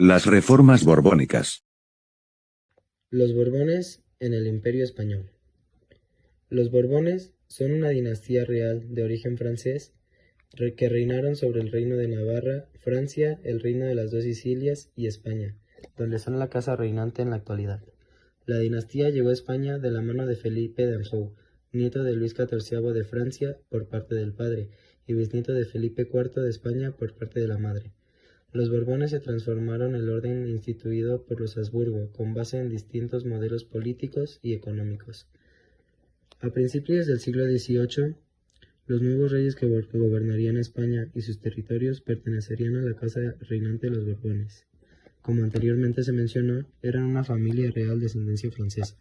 Las reformas borbónicas. Los Borbones en el Imperio Español. Los Borbones son una dinastía real de origen francés que reinaron sobre el Reino de Navarra, Francia, el Reino de las Dos Sicilias y España, donde son la casa reinante en la actualidad. La dinastía llegó a España de la mano de Felipe d'Anjou, nieto de Luis XIV de Francia por parte del padre y bisnieto de Felipe IV de España por parte de la madre. Los Borbones se transformaron el orden instituido por los Habsburgo con base en distintos modelos políticos y económicos. A principios del siglo XVIII, los nuevos reyes que gobernarían España y sus territorios pertenecerían a la casa reinante de los Borbones. Como anteriormente se mencionó, eran una familia real de ascendencia francesa.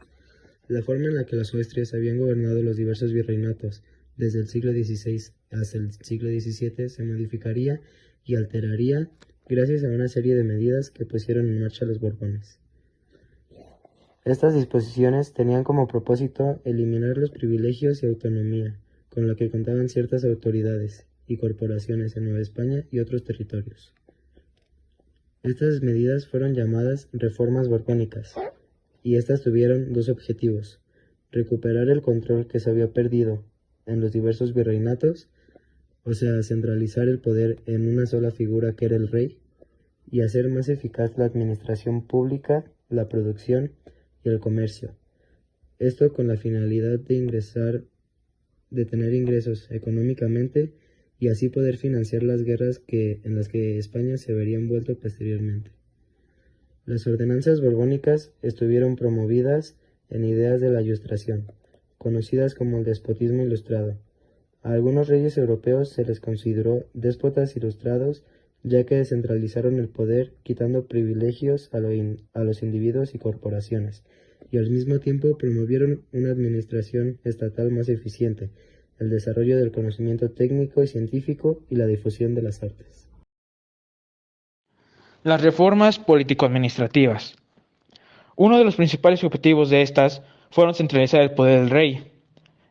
La forma en la que los Austrias habían gobernado los diversos virreinatos desde el siglo XVI hasta el siglo XVII se modificaría y alteraría gracias a una serie de medidas que pusieron en marcha los Borbones. Estas disposiciones tenían como propósito eliminar los privilegios y autonomía con la que contaban ciertas autoridades y corporaciones en Nueva España y otros territorios. Estas medidas fueron llamadas reformas borbónicas, y estas tuvieron dos objetivos: recuperar el control que se había perdido en los diversos virreinatos, o sea, centralizar el poder en una sola figura que era el rey, y hacer más eficaz la administración pública, la producción y el comercio. Esto con la finalidad de tener ingresos económicamente y así poder financiar las guerras en las que España se vería envuelto posteriormente. Las ordenanzas borbónicas estuvieron promovidas en ideas de la Ilustración, conocidas como el despotismo ilustrado. A algunos reyes europeos se les consideró déspotas ilustrados, ya que descentralizaron el poder quitando privilegios a los individuos y corporaciones, y al mismo tiempo promovieron una administración estatal más eficiente, el desarrollo del conocimiento técnico y científico y la difusión de las artes. Las reformas político-administrativas. Uno de los principales objetivos de estas fueron centralizar el poder del rey,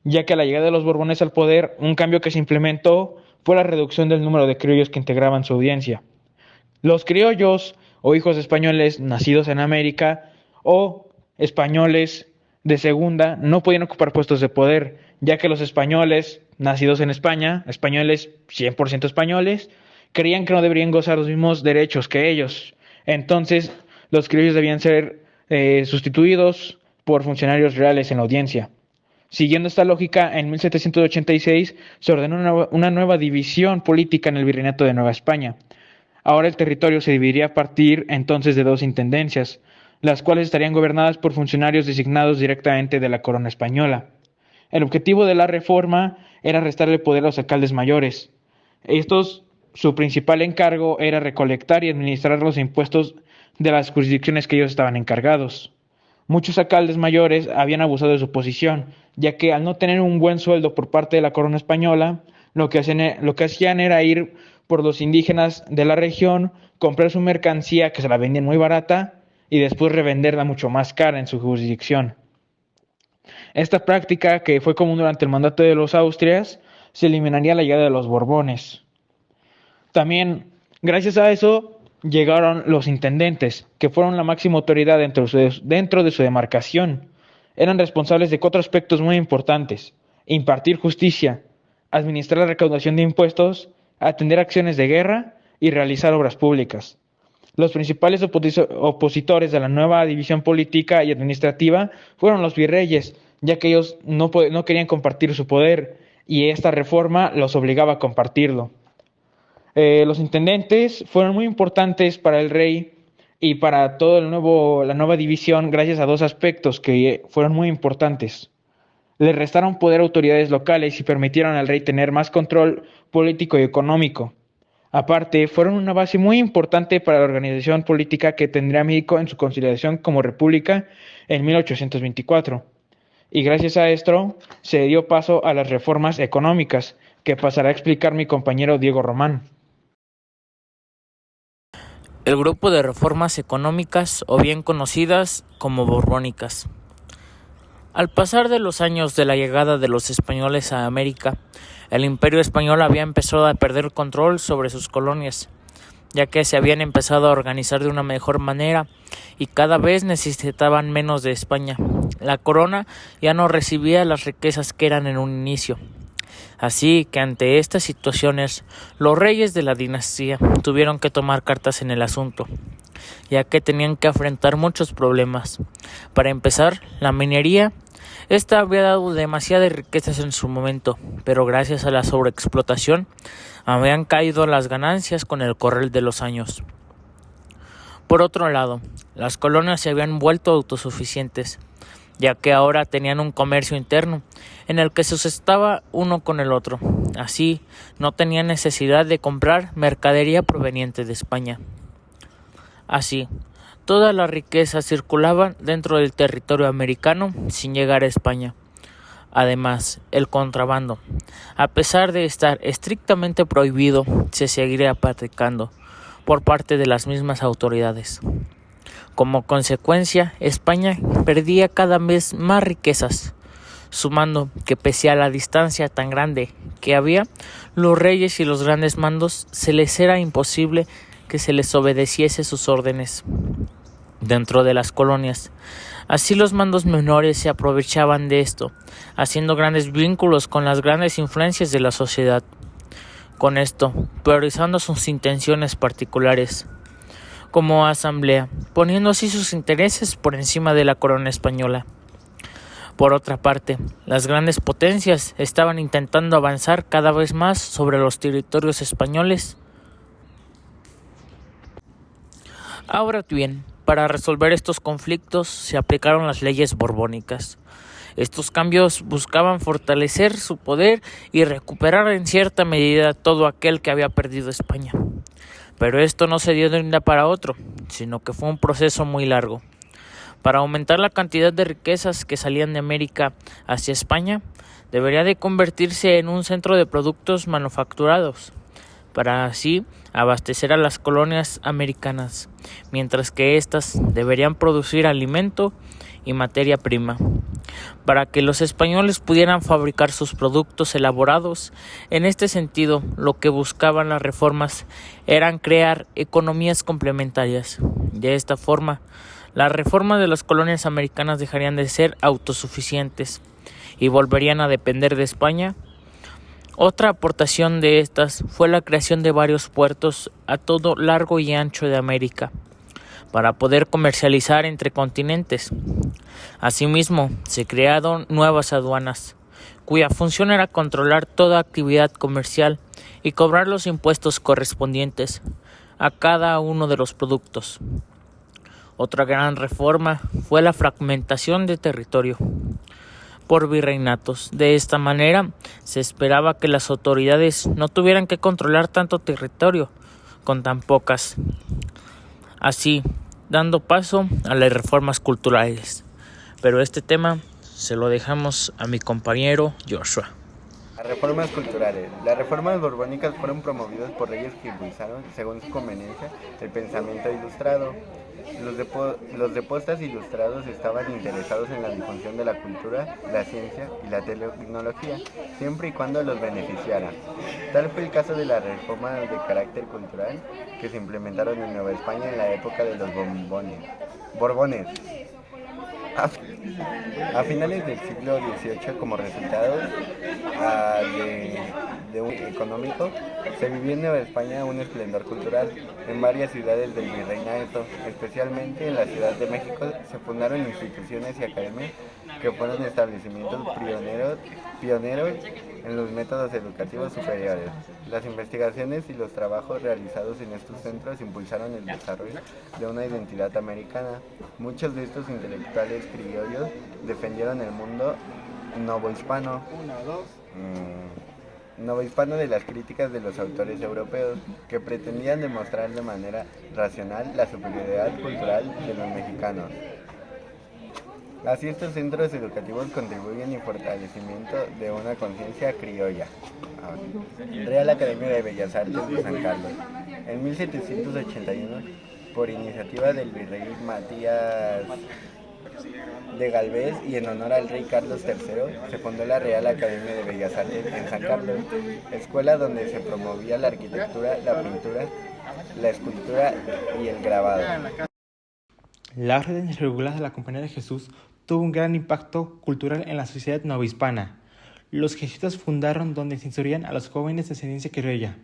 ya que a la llegada de los Borbones al poder, un cambio que se implementó fue la reducción del número de criollos que integraban su audiencia. Los criollos, o hijos españoles nacidos en América, o españoles de segunda, no podían ocupar puestos de poder, ya que los españoles nacidos en España, españoles 100% españoles, creían que no deberían gozar los mismos derechos que ellos. Entonces, los criollos debían ser sustituidos por funcionarios reales en la audiencia. Siguiendo esta lógica, en 1786 se ordenó una nueva división política en el Virreinato de Nueva España. Ahora el territorio se dividiría a partir entonces de dos intendencias, las cuales estarían gobernadas por funcionarios designados directamente de la corona española. El objetivo de la reforma era restarle poder a los alcaldes mayores. Su principal encargo era recolectar y administrar los impuestos de las jurisdicciones que ellos estaban encargados. Muchos alcaldes mayores habían abusado de su posición, ya que al no tener un buen sueldo por parte de la corona española, lo que hacían era ir por los indígenas de la región, comprar su mercancía que se la vendían muy barata y después revenderla mucho más cara en su jurisdicción. Esta práctica, que fue común durante el mandato de los Austrias, se eliminaría a la llegada de los Borbones. También, gracias a eso, llegaron los intendentes, que fueron la máxima autoridad dentro de su demarcación. Eran responsables de 4 aspectos muy importantes: impartir justicia, administrar la recaudación de impuestos, atender acciones de guerra y realizar obras públicas. Los principales opositores de la nueva división política y administrativa fueron los virreyes, ya que ellos no querían compartir su poder y esta reforma los obligaba a compartirlo. Los intendentes fueron muy importantes para el rey y para toda la nueva división gracias a 2 aspectos que fueron muy importantes. Le restaron poder a autoridades locales y permitieron al rey tener más control político y económico. Aparte, fueron una base muy importante para la organización política que tendría México en su consolidación como república en 1824. Y gracias a esto se dio paso a las reformas económicas, que pasará a explicar mi compañero Diego Román. El grupo de reformas económicas, o bien conocidas como borbónicas. Al pasar de los años de la llegada de los españoles a América, el Imperio español había empezado a perder control sobre sus colonias. ya que se habían empezado a organizar de una mejor manera y cada vez necesitaban menos de España. La corona ya no recibía las riquezas que eran en un inicio. Así que ante estas situaciones, los reyes de la dinastía tuvieron que tomar cartas en el asunto, ya que tenían que afrontar muchos problemas. Para empezar, la minería. Esta había dado demasiadas riquezas en su momento, pero gracias a la sobreexplotación habían caído las ganancias con el correr de los años. Por otro lado, las colonias se habían vuelto autosuficientes, ya que ahora tenían un comercio interno en el que se sustentaba uno con el otro. Así, no tenían necesidad de comprar mercadería proveniente de España. Así, toda la riqueza circulaba dentro del territorio americano sin llegar a España. Además, el contrabando, a pesar de estar estrictamente prohibido, se seguiría practicando por parte de las mismas autoridades. Como consecuencia, España perdía cada vez más riquezas, sumando que pese a la distancia tan grande que había, los reyes y los grandes mandos se les era imposible que se les obedeciese sus órdenes dentro de las colonias. Así los mandos menores se aprovechaban de esto, haciendo grandes vínculos con las grandes influencias de la sociedad. Con esto, priorizando sus intenciones particulares como asamblea, poniendo así sus intereses por encima de la corona española. Por otra parte, las grandes potencias estaban intentando avanzar cada vez más sobre los territorios españoles. Ahora bien, para resolver estos conflictos se aplicaron las leyes borbónicas. Estos cambios buscaban fortalecer su poder y recuperar en cierta medida todo aquel que había perdido España. Pero esto no se dio de un día para otro, sino que fue un proceso muy largo. Para aumentar la cantidad de riquezas que salían de América hacia España, debería de convertirse en un centro de productos manufacturados, para así abastecer a las colonias americanas, mientras que éstas deberían producir alimento y materia prima, para que los españoles pudieran fabricar sus productos elaborados. En este sentido, lo que buscaban las reformas eran crear economías complementarias. De esta forma, las reformas de las colonias americanas dejarían de ser autosuficientes y volverían a depender de España. Otra aportación de estas fue la creación de varios puertos a todo largo y ancho de América, para poder comercializar entre continentes. Asimismo, se crearon nuevas aduanas, cuya función era controlar toda actividad comercial y cobrar los impuestos correspondientes a cada uno de los productos. Otra gran reforma fue la fragmentación de territorio por virreinatos. De esta manera, se esperaba que las autoridades no tuvieran que controlar tanto territorio con tan pocas, así dando paso a las reformas culturales. Pero este tema se lo dejamos a mi compañero Joshua. Las reformas culturales. Las reformas borbónicas fueron promovidas por reyes que impulsaron, según su conveniencia, el pensamiento ilustrado. Los depostas ilustrados estaban interesados en la difusión de la cultura, la ciencia y la tecnología, siempre y cuando los beneficiaran. Tal fue el caso de las reformas de carácter cultural que se implementaron en Nueva España en la época de los Borbones. A finales del siglo XVIII, como resultado de un económico, se vivió en Nueva España un esplendor cultural. En varias ciudades del virreinato, especialmente en la Ciudad de México, se fundaron instituciones y academias que fueron establecimientos pioneros en los métodos educativos superiores. Las investigaciones y los trabajos realizados en estos centros impulsaron el desarrollo de una identidad americana. Muchos de estos intelectuales criollos defendieron el mundo novohispano de las críticas de los autores europeos, que pretendían demostrar de manera racional la superioridad cultural de los mexicanos. Así, estos centros educativos contribuyen al fortalecimiento de una conciencia criolla. Real Academia de Bellas Artes de San Carlos. En 1781, por iniciativa del virrey Matías de Galvez y en honor al rey Carlos III, se fundó la Real Academia de Bellas Artes en San Carlos, escuela donde se promovía la arquitectura, la pintura la escultura y el grabado. La orden regular de la Compañía de Jesús tuvo un gran impacto cultural en la sociedad novohispana. Los jesuitas fundaron donde se instruían a los jóvenes de ascendencia criolla.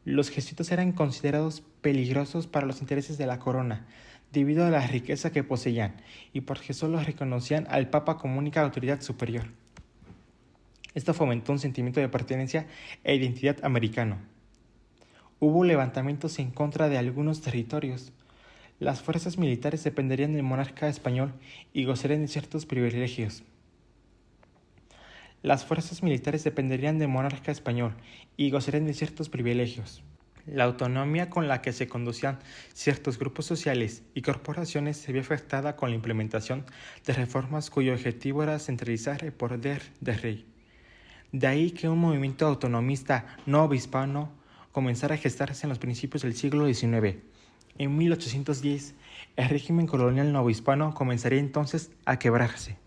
Los jesuitas eran considerados peligrosos para los intereses de la corona, debido a la riqueza que poseían, y porque solo reconocían al Papa como única autoridad superior. Esto fomentó un sentimiento de pertenencia e identidad americano. Hubo levantamientos en contra de algunos territorios. Las fuerzas militares dependerían del monarca español y gozarían de ciertos privilegios. La autonomía con la que se conducían ciertos grupos sociales y corporaciones se vio afectada con la implementación de reformas cuyo objetivo era centralizar el poder del rey. De ahí que un movimiento autonomista no obispano comenzara a gestarse en los principios del siglo XIX. En 1810, el régimen colonial novohispano comenzaría entonces a quebrarse.